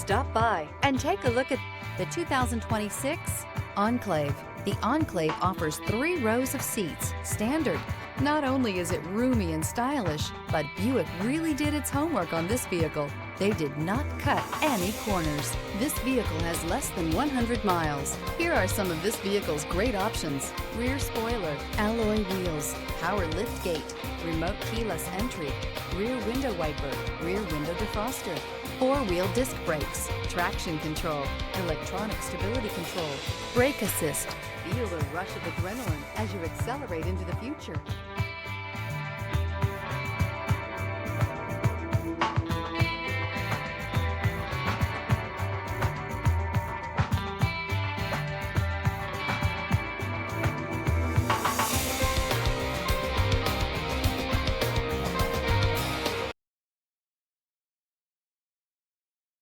Stop by and take a look at the 2026 Enclave. The Enclave offers 3 rows of seats, standard. Not only is it roomy and stylish, but Buick really did its homework on this vehicle. They did not cut any corners. This vehicle has less than 100 miles. Here are some of this vehicle's great options: rear spoiler, alloy wheels, power lift gate, remote keyless entry, rear window wiper, rear window defroster, 4-wheel disc brakes, traction control, electronic stability control, brake assist. Feel the rush of adrenaline as you accelerate into the future.